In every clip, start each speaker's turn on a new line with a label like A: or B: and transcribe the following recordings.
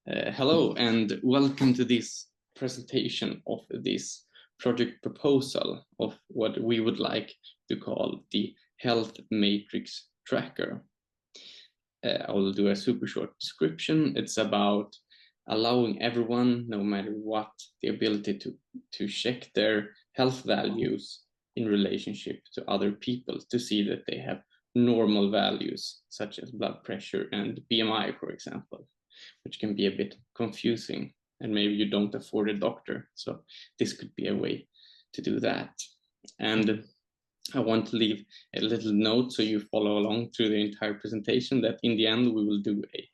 A: Hello and welcome to this presentation of this project proposal of what we would like to call the Health Matrix Tracker. I will do a super short description. It's about allowing everyone, no matter what, the ability to check their health values in relationship to other people to see that they have normal values such as blood pressure and BMI, for example, which can be a bit confusing, and maybe you don't afford a doctor. So this could be a way to do that. And I want to leave a little note so you follow along through the entire presentation that in the end we will do a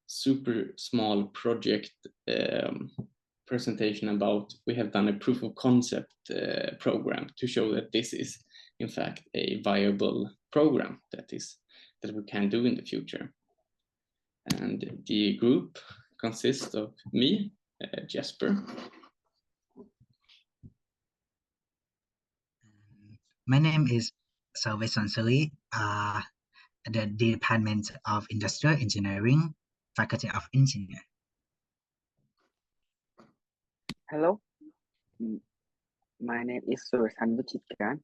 A: super small project presentation about we have done a proof of concept program to show that this is in fact a viable program that we can do in the future. And the group consists of me, Jesper.
B: My name is Soravit Sonsiri, the Department of Industrial Engineering, Faculty of Engineering.
C: Hello, my name is Surathan Vijitkarn.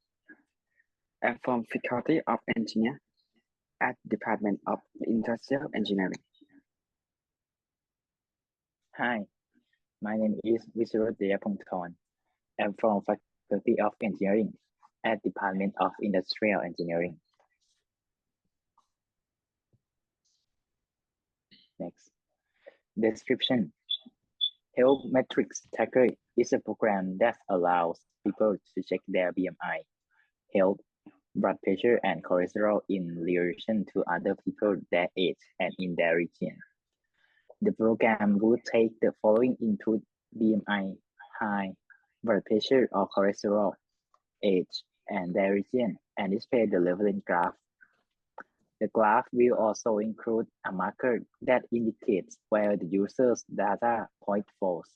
C: I'm from Faculty of Engineering at Department of Industrial Engineering.
D: Hi, my name is Whisarut Tatiyapongtorn. I'm from Faculty of Engineering at Department of Industrial Engineering. Next, description. Health Matrix Tracker is a program that allows people to check their BMI, health, blood pressure, and cholesterol in relation to other people their age and in their region. The program would take the following input: BMI, height, blood pressure or cholesterol, age, and their region, and display the relevant graph. The graph will also include a marker that indicates where the user's data point falls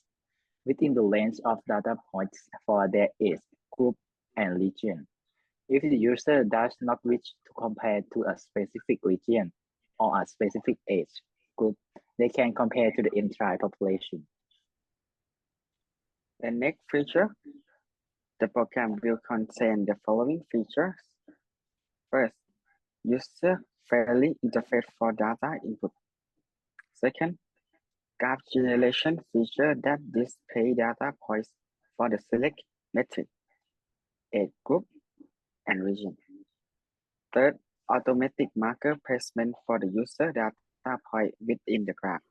D: within the range of data points for their age, group, and region. If the user does not wish to compare to a specific region or a specific age group, they can compare to the entire population.
C: The next feature, the program will contain the following features. First, user-friendly interface for data input. Second, graph generation feature that display data points for the select metric, age group, and region. Third, automatic marker placement for the user data point within the graph.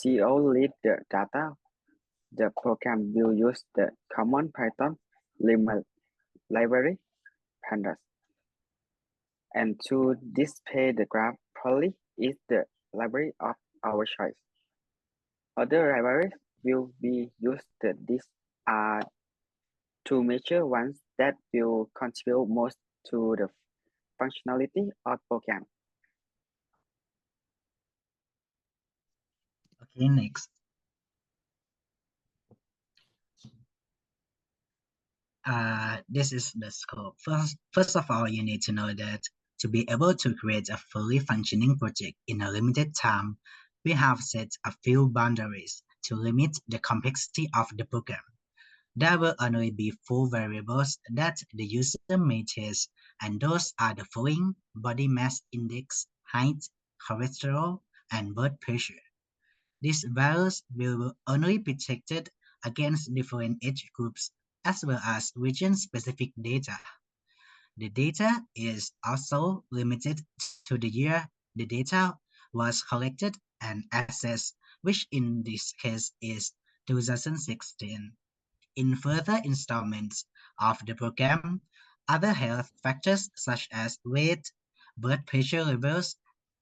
C: To read the data, the program will use the common Python library, pandas. And to display the graph properly is the library of our choice. Other libraries will be used. These are two major ones that will contribute most to the functionality of program.
B: Okay, next. This is the scope. First of all, you need to know that to be able to create a fully functioning project in a limited time, we have set a few boundaries to limit the complexity of the program. There will only be 4 variables that the user may test, and those are the following: body mass index, height, cholesterol, and blood pressure. These values will only be checked against different age groups as well as region-specific data. The data is also limited to the year the data was collected and assessed, which in this case is 2016. In further installments of the program, other health factors such as weight, blood pressure levels,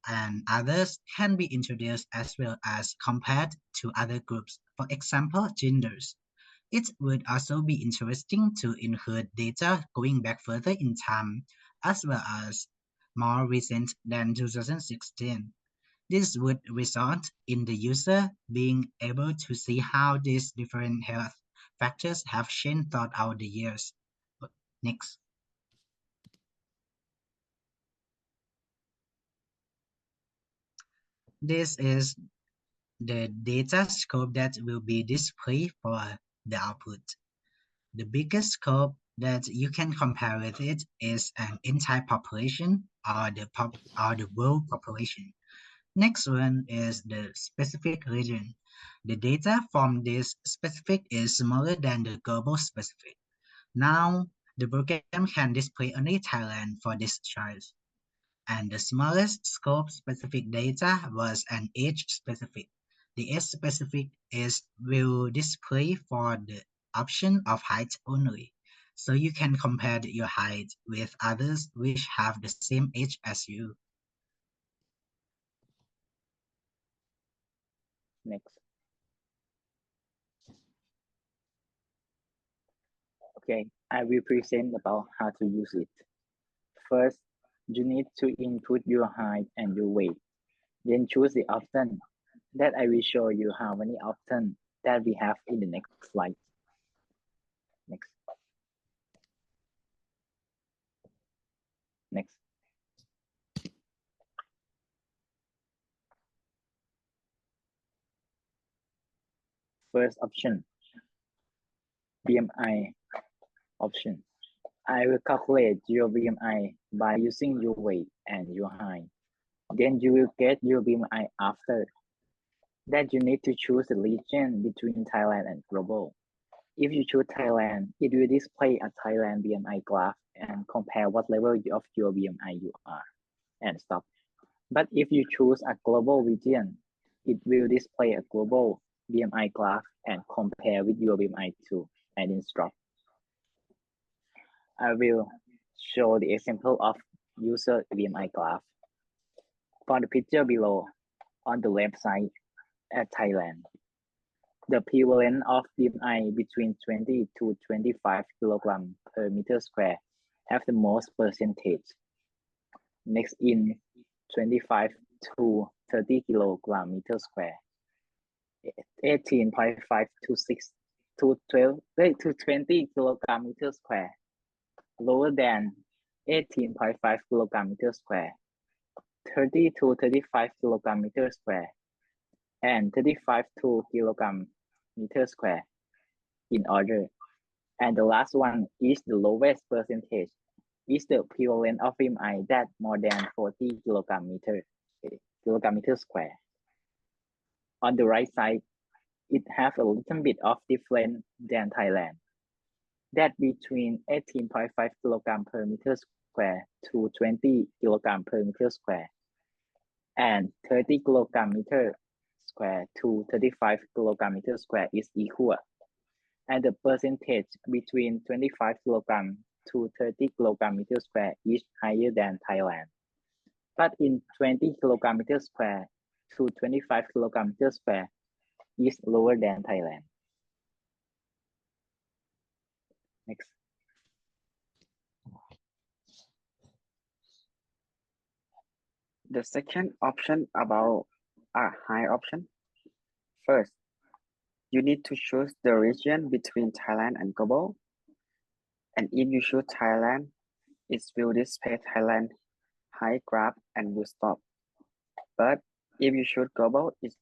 B: and others can be introduced as well as compared to other groups, for example, genders. It would also be interesting to include data going back further in time, as well as more recent than 2016. This would result in the user being able to see how these different health factors have changed throughout the years. Next. This is the data scope that will be displayed for the output. The biggest scope that you can compare with it is an entire population or the world population. Next one is the specific region. The data from this specific is smaller than the global specific. Now, the program can display only Thailand for this choice. And the smallest scope specific data was an age specific. The age specific will display for the option of height only. So you can compare your height with others which have the same age as you.
D: Next. Okay, I will present about how to use it. First, you need to input your height and your weight. Then choose the option that I will show you how many options that we have in the next slide. Next. Next. First option, BMI option. I will calculate your BMI by using your weight and your height. Then you will get your BMI after that. You need to choose the region between Thailand and global. If you choose Thailand, it will display a Thailand BMI graph and compare what level of your BMI you are and stop. But if you choose a global region, it will display a global BMI graph and compare with your BMI too and then stop. I will show the example of user BMI graph. For the picture below, on the left side at Thailand, the prevalence of BMI between 20 to 25 kilogram per meter square have the most percentage. Next in 25 to 30 kilogram meter square, 18.5 to 6 to 12 to 20 kilogram meter square, lower than 18.5 kilogram meter square, 30 to 35 kilogram meter square, and 35 to kilogram meter square in order. And the last one is the lowest percentage, is the prevalence of BMI that more than 40 kilogram meter square. On the right side, it has a little bit of different than Thailand. That between 18.5 kilogram per meter square to 20 kilogram per meter square, and 30 kilogram meter square to 35 kilogram meter square is equal. And the percentage between 25 kilogram to 30 kilogram meter square is higher than Thailand. But in 20 kilogram meter square to 25 kilogram meter square is lower than Thailand. Next.
C: The second option about a high option. First, you need to choose the region between Thailand and global. And if you choose Thailand, it will display Thailand high graph and will stop. But if you choose global, it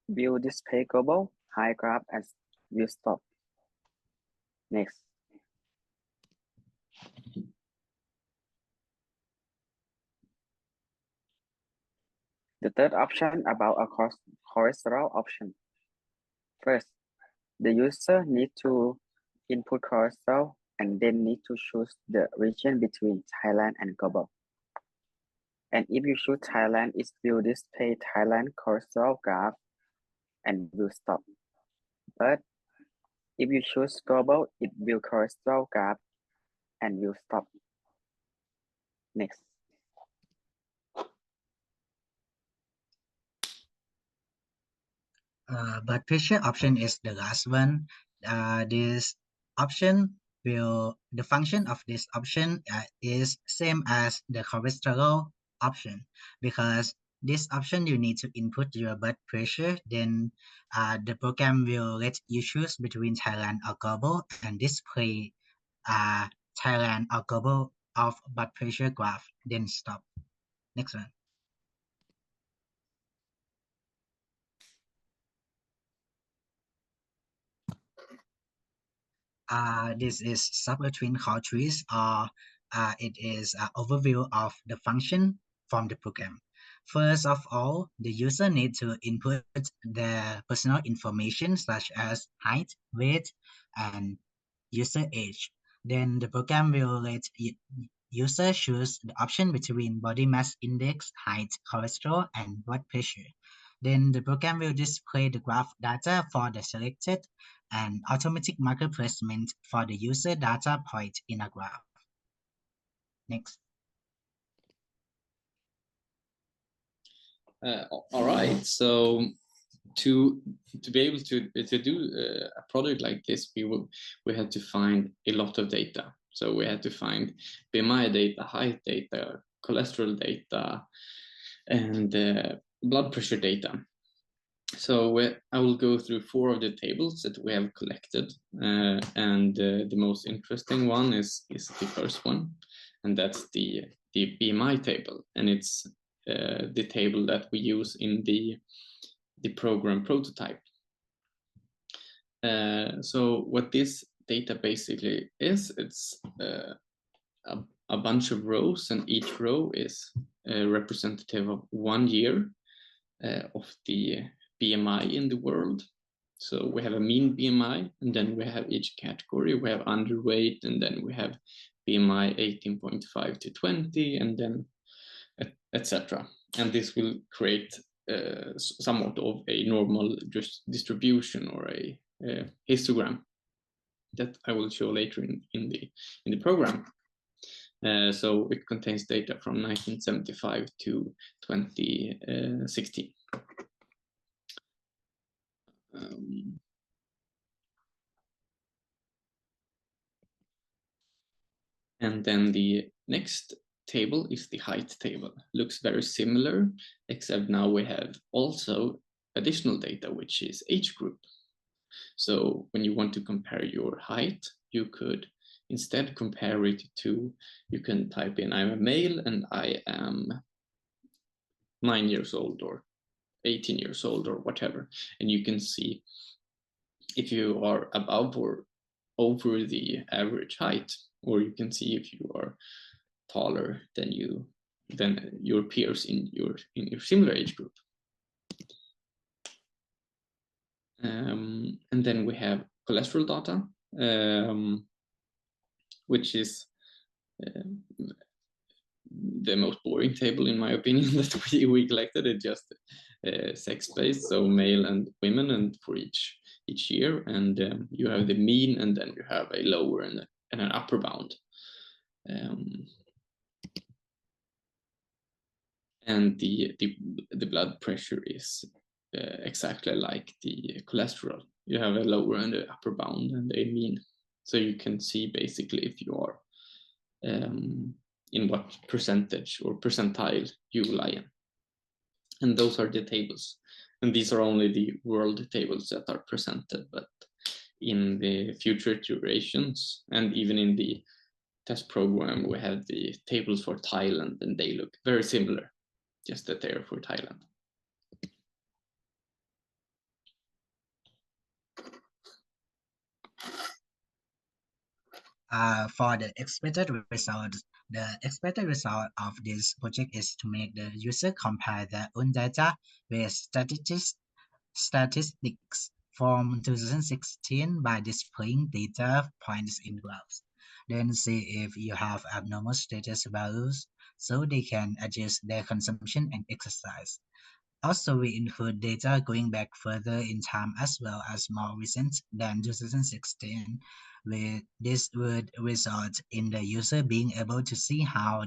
C: will display global high graph and will stop. Next. The third option about a cholesterol option. First, the user needs to input cholesterol and then need to choose the region between Thailand and global. And if you choose Thailand, it will display Thailand cholesterol graph and will stop. But if you choose global, it will cholesterol graph and will stop. Next.
B: Blood pressure option is the last one. This option the function of this option is same as the cholesterol option, because this option you need to input your blood pressure, then the program will let you choose between Thailand or global and display Thailand or global of blood pressure graph, then stop. Next one. This is subroutine call trees, or it is an overview of the function from the program. First of all, the user needs to input their personal information such as height, weight, and user age. Then the program will let user choose the option between body mass index, height, cholesterol, and blood pressure. Then the program will display the graph data for the selected and automatic marker placement for the user data point in a graph. Next.
A: All right. So to be able to do a product like this, we had to find a lot of data. So we had to find BMI data, height data, cholesterol data, and blood pressure data. So I will go through 4 of the tables that we have collected, and the most interesting one is the first one, and that's the BMI table, and it's the table that we use in the program prototype. So what this data basically is, it's a bunch of rows, and each row is representative of 1 year of the BMI in the world. So we have a mean BMI, and then we have each category. We have underweight, and then we have BMI 18.5 to 20, and then etc. And this will create somewhat of a normal distribution, or a histogram that I will show later in the program. So it contains data from 1975 to 2016. And then the next table is the height table. Looks very similar, except now we have also additional data, which is age group. So when you want to compare your height, you could instead compare it to, you can type in, I'm a male and I am 9 years old or 18 years old or whatever. And you can see if you are above or over the average height, or you can see if you are taller than your peers in your similar age group. And then we have cholesterol data, which is the most boring table in my opinion that we collected. It just sex-based, so male and women, and for each year, and you have the mean, and then you have a lower and an upper bound. And the blood pressure is exactly like the cholesterol. You have a lower and an upper bound and a mean, so you can see basically if you are in what percentage or percentile you lie in. And those are the tables, and these are only the world tables that are presented, but in the future iterations and even in the test program we have the tables for Thailand, and they look very similar, just that they are for Thailand.
B: For the expected results, the expected result of this project is to make the user compare their own data with statistics from 2016 by displaying data points in graphs. Then see if you have abnormal status values, so they can adjust their consumption and exercise. Also, we include data going back further in time as well as more recent than 2016. This would result in the user being able to see how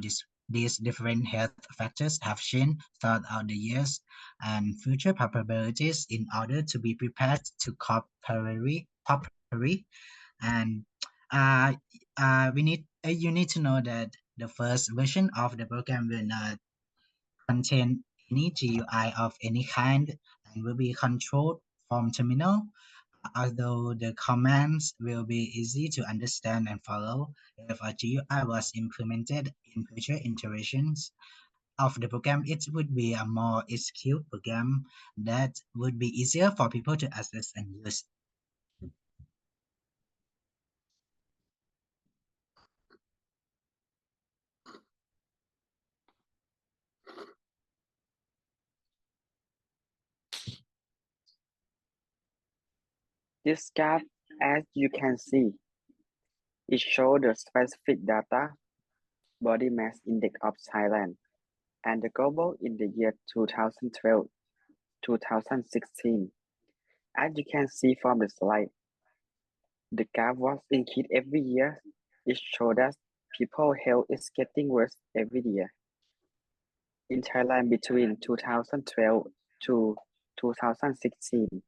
B: these different health factors have changed throughout the years and future probabilities in order to be prepared to cope properly. And you need to know that the first version of the program will not contain any GUI of any kind and will be controlled from terminal. Although the commands will be easy to understand and follow, if a GUI was implemented in future iterations of the program, it would be a more skilled program that would be easier for people to access and use.
C: This graph, as you can see, it shows the specific data, body mass index of Thailand, and the global in the year 2012-2016. As you can see from the slide, the graph was increased every year. It showed that people's health is getting worse every year. In Thailand, between 2012 to 2016,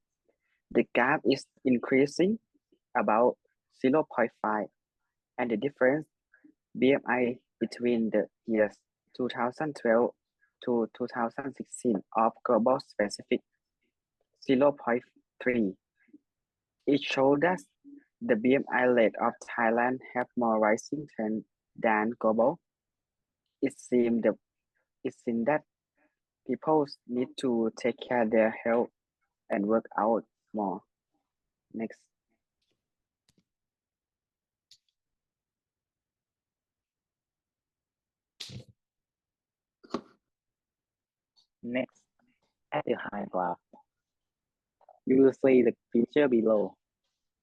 C: the gap is increasing about 0.5, and the difference BMI between the years 2012 to 2016 of global specific 0.3. It shows that the BMI rate of Thailand have more rising trend than global. It seems that people need to take care of their health and work out more. Next.
D: Next, at the high graph, you will see the picture below.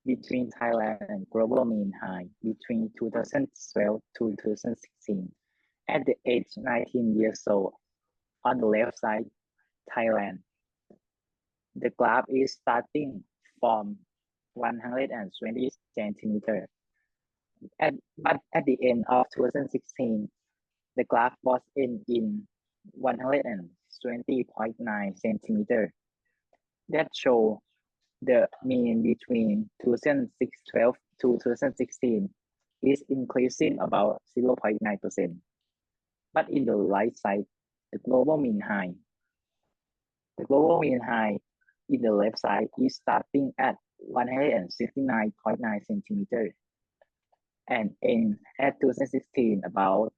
D: Between Thailand and global mean high between 2012 to 2016. At the age 19 years old, on the left side, Thailand. The graph is starting from 120 centimeters. But at the end of 2016, the graph was in 120.9 centimeters. That shows the mean between 2012 to 2016 is increasing about 0.9%. But in the right side, the global mean high. The global mean high in the left side is starting at 169.9 centimeters and in at 2016 about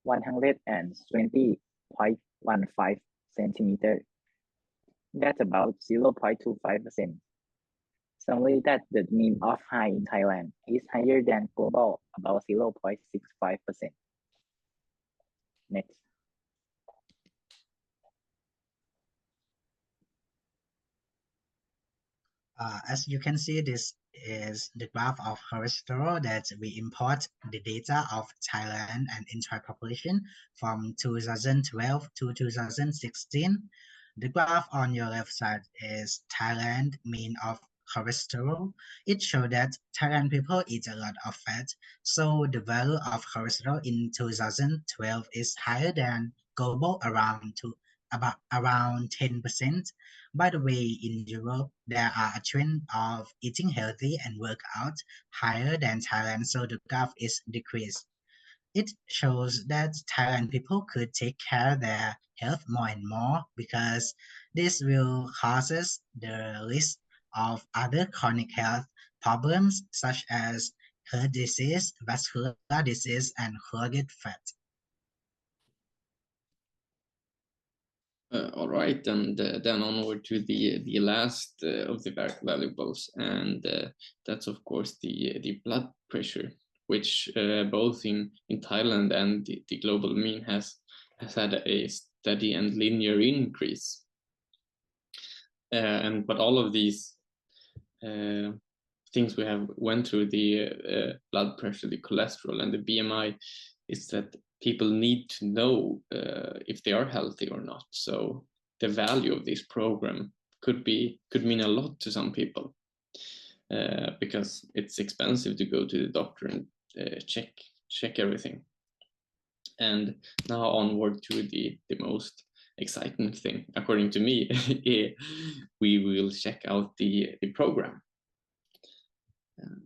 D: 120.15 centimeters. That's about 0.25%. Summary that the mean of high in Thailand is higher than global, about 0.65%. Next.
B: As you can see, this is the graph of cholesterol that we import the data of Thailand and entire population from 2012 to 2016. The graph on your left side is Thailand mean of cholesterol. It shows that Thailand people eat a lot of fat, so the value of cholesterol in 2012 is higher than global about around 10%. By the way, in Europe, there are a trend of eating healthy and work out higher than Thailand, so the graph is decreased. It shows that Thailand people could take care of their health more and more because this will causes the risk of other chronic health problems such as heart disease, vascular disease, and clotted fat.
A: All right, and then onward to the last of the valuables, and that's of course the blood pressure, which both in Thailand and the global mean has had a steady and linear increase. But all of these things we have went through, the blood pressure, the cholesterol, and the BMI, is that people need to know if they are healthy or not. So the value of this program could mean a lot to some people because it's expensive to go to the doctor and check everything. And now onward to the most exciting thing, according to me, we will check out the program.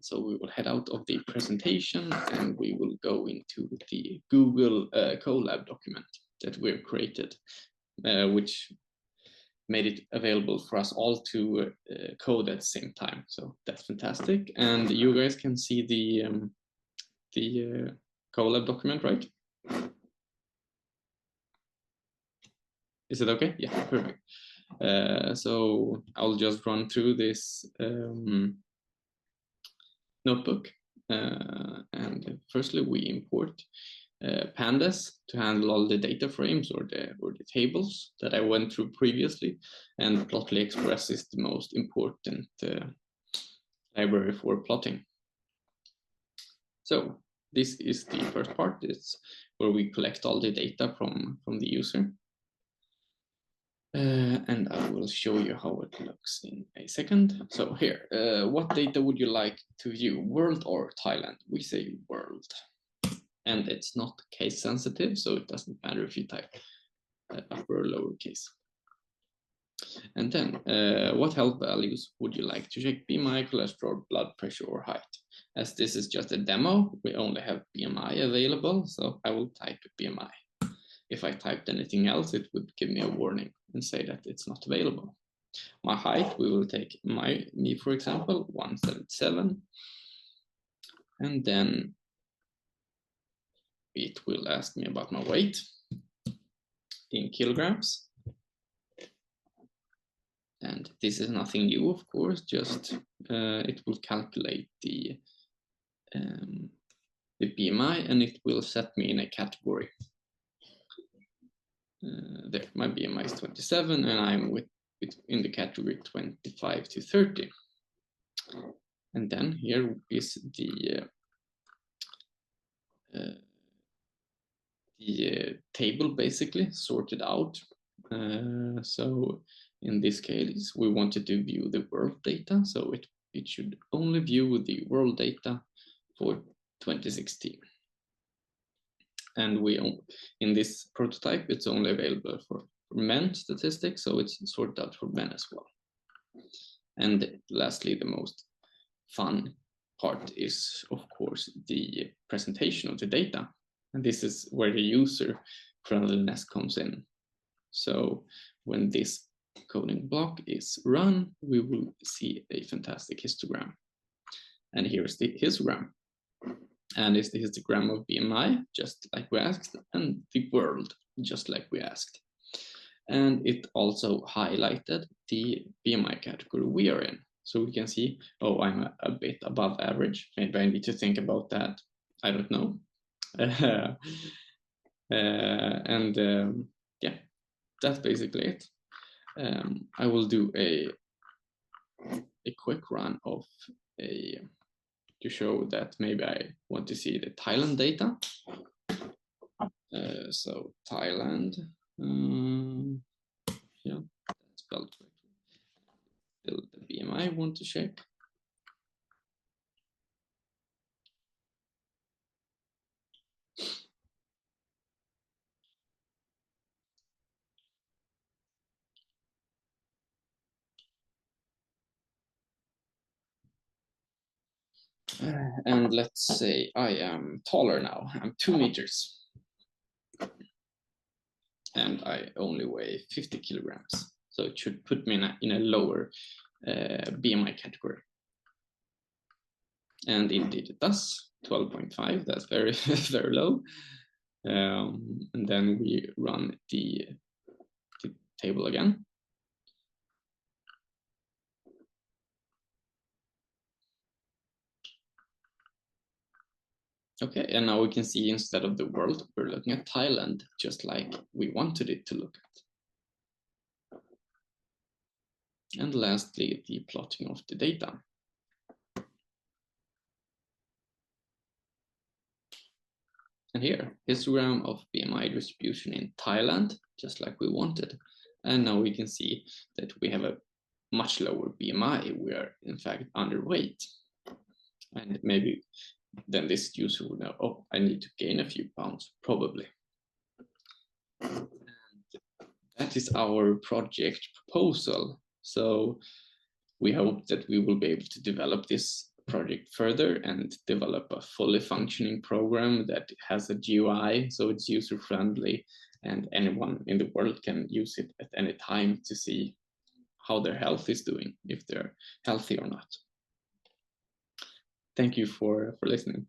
A: So we will head out of the presentation and we will go into the Google Colab document that we've created, which made it available for us all to code at the same time. So that's fantastic. And you guys can see the Colab document, right? Is it okay? Yeah, perfect. So I'll just run through this notebook. And firstly, we import pandas to handle all the data frames or the tables that I went through previously. And Plotly Express is the most important library for plotting. So this is the first part. It's where we collect all the data from the user. And I will show you how it looks in a second. So here, what data would you like to view, world or Thailand? We say world. And it's not case sensitive, so it doesn't matter if you type upper or lowercase. And then, what health values would you like to check? BMI, cholesterol, blood pressure, or height? As this is just a demo, we only have BMI available, so I will type BMI. If I typed anything else, it would give me a warning and say that it's not available. My height, we will take me for example, 177. And then it will ask me about my weight in kilograms. And this is nothing new, of course, just it will calculate the BMI and it will set me in a category. There, my BMI is 27 and I'm in the category 25 to 30. And then here is the table basically sorted out. So in this case, we wanted to view the world data, so it should only view the world data for 2016. And in this prototype, it's only available for men statistics, so it's sorted out for men as well. And lastly, the most fun part is, of course, the presentation of the data. And this is where the user friendliness comes in. So when this coding block is run, we will see a fantastic histogram. And here's the histogram. And it's the histogram of BMI, just like we asked, and the world, just like we asked. And it also highlighted the BMI category we are in. So we can see, oh, I'm a bit above average. Maybe I need to think about that. I don't know. Yeah, that's basically it. I will do a quick run of to show that maybe I want to see the Thailand data. So Thailand, yeah, that's spelled correctly. Still the BMI I want to check. And let's say I am taller now. I'm 2 meters. And I only weigh 50 kilograms. So it should put me in a lower BMI category. And indeed it does, 12.5, that's very, very low. And then we run the table again. Okay, and now we can see instead of the world, we're looking at Thailand, just like we wanted it to look at. And lastly, the plotting of the data. And here, histogram of BMI distribution in Thailand, just like we wanted. And now we can see that we have a much lower BMI. We are in fact underweight. And maybe then this user would know, oh, I need to gain a few pounds, probably. And that is our project proposal. So we hope that we will be able to develop this project further and develop a fully functioning program that has a GUI, so it's user-friendly and anyone in the world can use it at any time to see how their health is doing, if they're healthy or not. Thank you for listening.